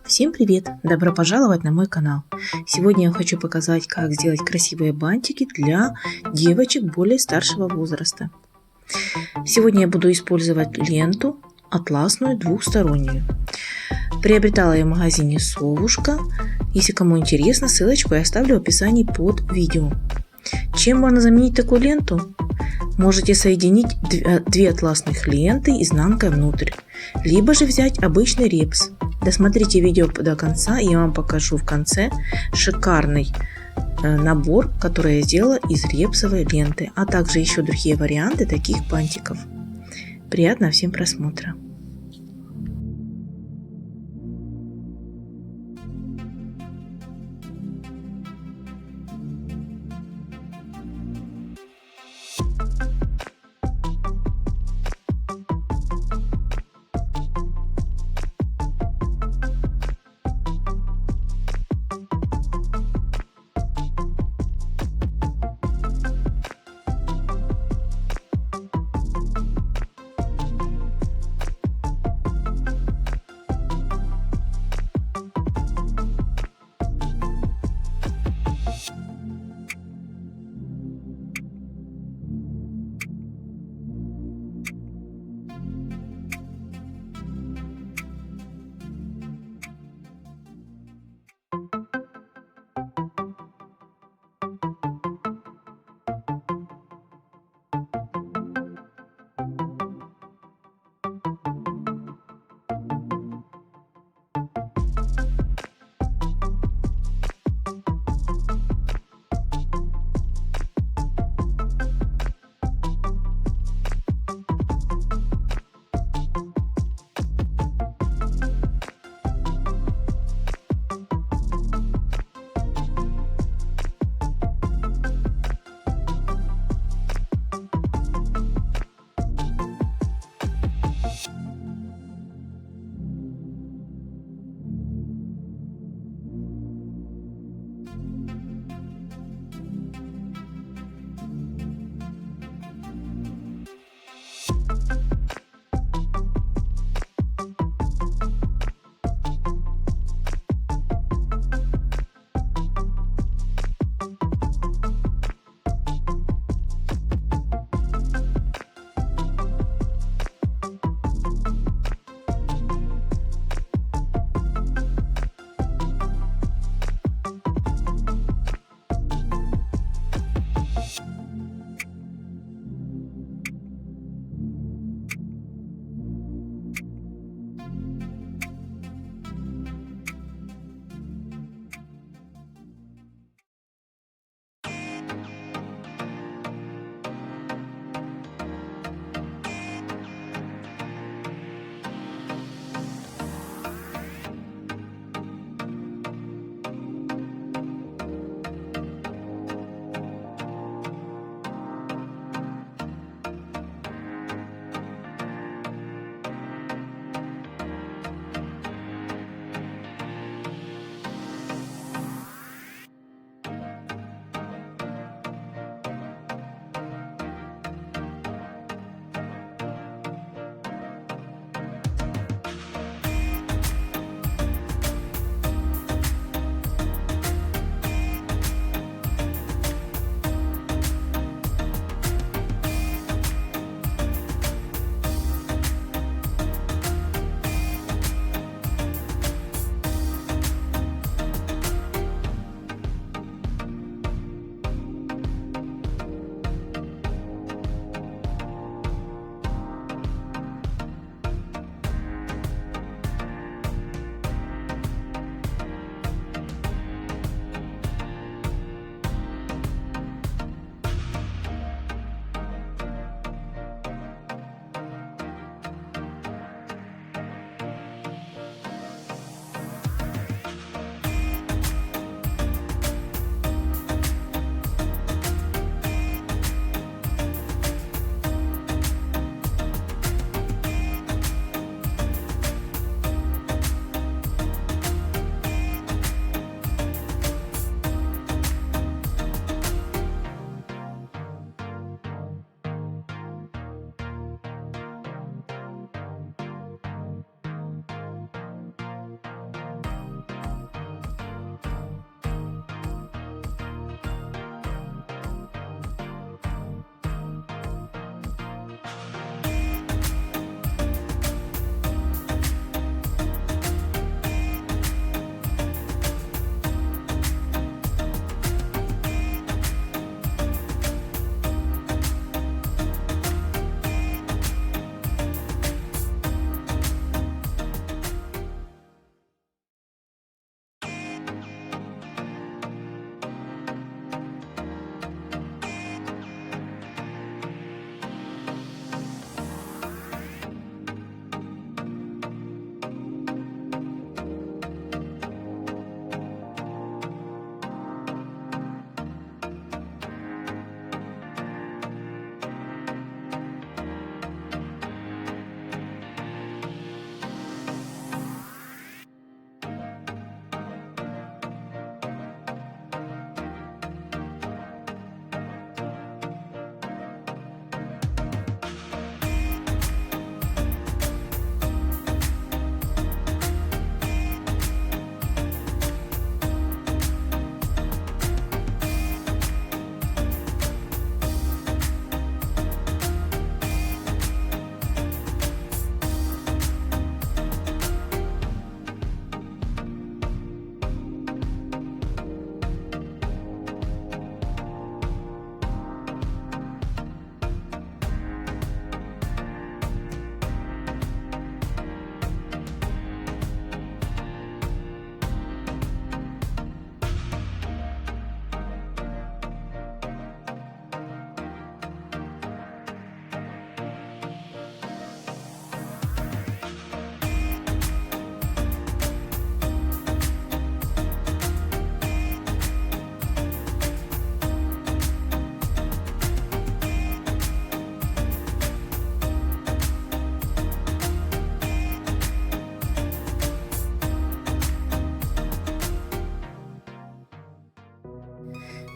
Всем привет! Добро пожаловать на мой канал. Сегодня я хочу показать, как сделать красивые бантики для девочек более старшего возраста. Сегодня я буду использовать ленту атласную двухстороннюю. Приобретала я в магазине «Совушка». Если кому интересно, ссылочку я оставлю в описании под видео. Чем можно заменить такую ленту? Можете соединить две атласных ленты изнанкой внутрь, либо же взять обычный репс. Досмотрите видео до конца, и я вам покажу в конце шикарный набор, который я сделала из репсовой ленты, а также еще другие варианты таких бантиков. Приятного всем просмотра!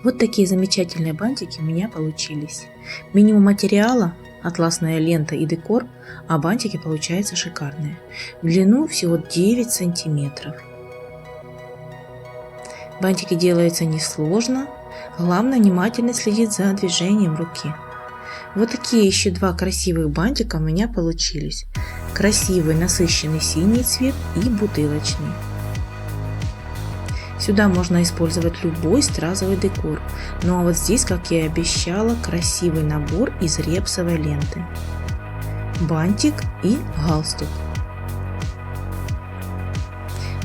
Вот такие замечательные бантики у меня получились. Минимум материала, атласная лента и декор, а бантики получаются шикарные. В длину всего 9 сантиметров. Бантики делаются несложно, главное внимательно следить за движением руки. Вот такие еще два красивых бантика у меня получились. Красивый насыщенный синий цвет и бутылочный. Сюда можно использовать любой стразовый декор. Ну а вот здесь, как я и обещала, красивый набор из репсовой ленты. Бантик и галстук.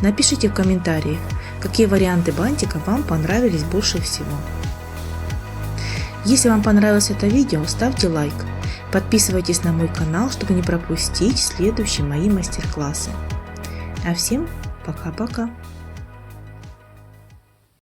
Напишите в комментариях, какие варианты бантика вам понравились больше всего. Если вам понравилось это видео, ставьте лайк. Подписывайтесь на мой канал, чтобы не пропустить следующие мои мастер-классы. А всем пока-пока!